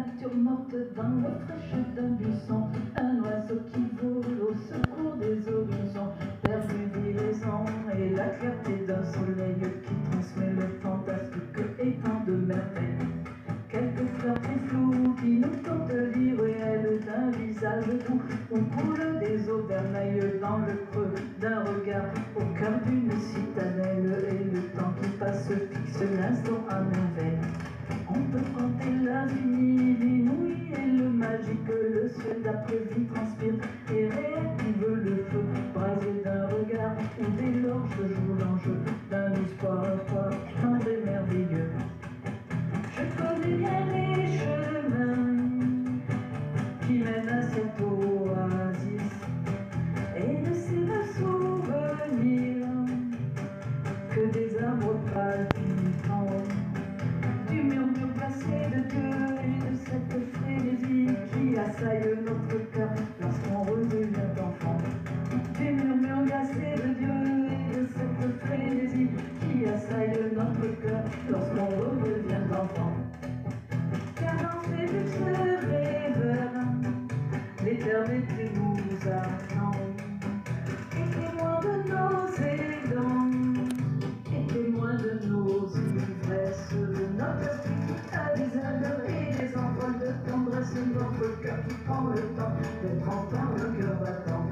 nature morte dans les fraîches d'un buisson, un oiseau qui vole au secours des horizons, perdu d'iraison et la clarté d'un soleil qui transmet le fantastique et tant de merveilles. Quelques fleurs très floues qui nous tentent l'irréel d'un visage doux, on coule des eaux vermeilles dans le creux d'un regard, au cœur d'une citadelle, et le temps qui passe fixe l'instant à merveille. On peut compter l'infini, l'inouï et le magique, le ciel d'après-vie transpire et réactive le feu, brasé d'un regard où dès lors se joue l'enjeu d'un espoir fort, tendre et merveilleux. Je connais bien les chemins qui mènent à cette oasis et ne sais me souvenir que des arbres palpitants, du murmure glacé de Dieu et de cette frénésie qui assaille notre cœur lorsqu'on redevient enfant. Du murmure glacé de Dieu et de cette frénésie qui assaille notre cœur lorsqu'on redevient enfant. Car dans ces luxes rêveurs, l'éternité nous attend. Et témoin de nos aidants, et témoin de nos ivresses, de notre esprit à des ailes et des envols de tendresse, notre cœur qui prend le temps d'être enfin le cœur battant.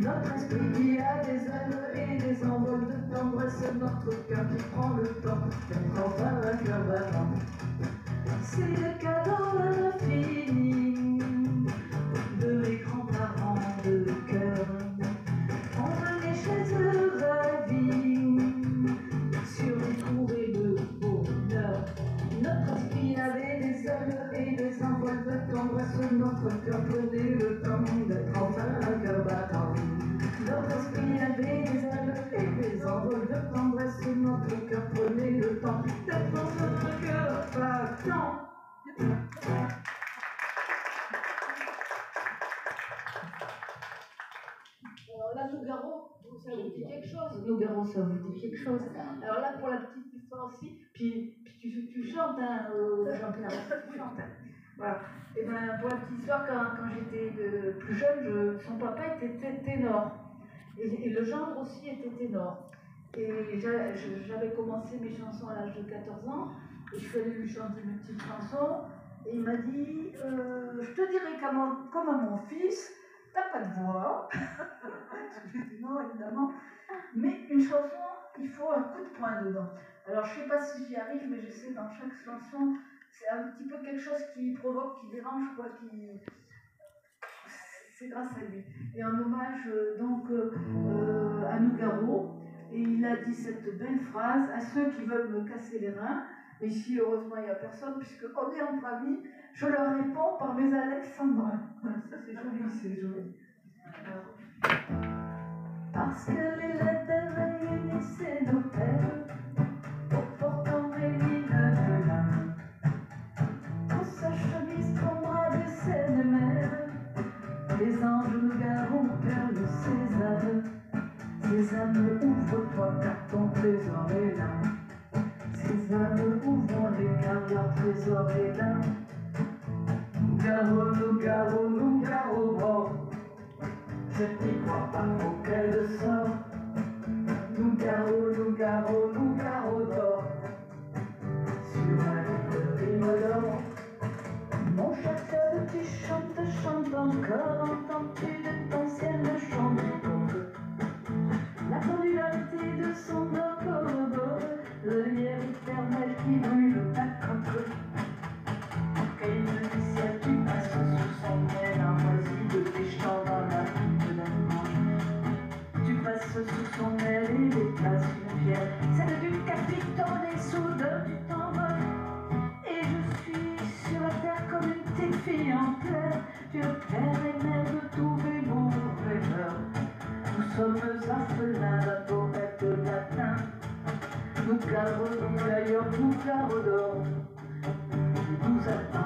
Notre esprit qui a des ailes et des envols de tendresse, notre cœur qui prend le temps d'être enfin un cœur battant. C'est le cas dans l'infini de mes grands-parents de cœur. On venait chez eux ravis, surélevés de bonheur. Notre esprit avait des ailes et des envols de tendresse, notre cœur prenait le temps d'être enfin un cœur battant. Notre esprit avait des ailes et des envols de tendresse, notre cœur prenait le temps d'être enfin un cœur battant. Alors là, Nougaro, ça vous dit quelque chose? Nougaro, ça vous dit quelque chose? Alors là, pour la petite histoire aussi, puis tu chantes, hein, tu chantes. Voilà. Et bien, pour la petite histoire, quand j'étais plus jeune, son papa était ténor. Et le gendre aussi était ténor. Et j'avais commencé mes chansons à l'âge de 14 ans, et je faisais lui chanter mes petites chansons, et il m'a dit je te dirai comme à mon fils, t'as pas de voix. Je lui ai dit non, évidemment. Mais une chanson, il faut un coup de poing dedans. Alors je sais pas si j'y arrive, mais je sais dans chaque chanson, c'est un petit peu quelque chose qui provoque, qui dérange, quoi, c'est grâce à lui. Et en hommage à Nougaro, et il a dit cette belle phrase: à ceux qui veulent me casser les reins, mais ici heureusement il n'y a personne, puisqu'on est entre amis, je leur réponds par mes alexandrins. Ça c'est joli, c'est joli. Alors, parce que les lettres réunissaient nos pères, portant les lignes de l'âme, pour sa chemise tombera des scènes mères, les anges Nougaro perlent Sésame, ouvre-toi car ton trésor est là. Sésame, ouvrons-les car leur trésor est là. Nougaro, Nougaro, Nougaro, bord, je n'y crois pas auquel sort. Nougaro, Nougaro, Nougaro d'or, sur un lit de rime d'or. Mon chasseur qui chante encore, entends-tu de ton ciel le chant du coq? La condularité de son dos corrobore le lierre éternel qui brûle ta coque. Quel du ciel qui passe sous son aile moisi de tes chants dans la route de la manche. Tu passes sous son aile et déplaces une pierre, celle du capitaine et soudeur du t'envole. Et je suis sur la terre comme une petite fille en pleurs. Tu es père et mère de tous mes beaux rêveurs. Nous sommes orphelins d'un poète latin. Nougaro, Nougaro, Nougaro d'or, nous attend.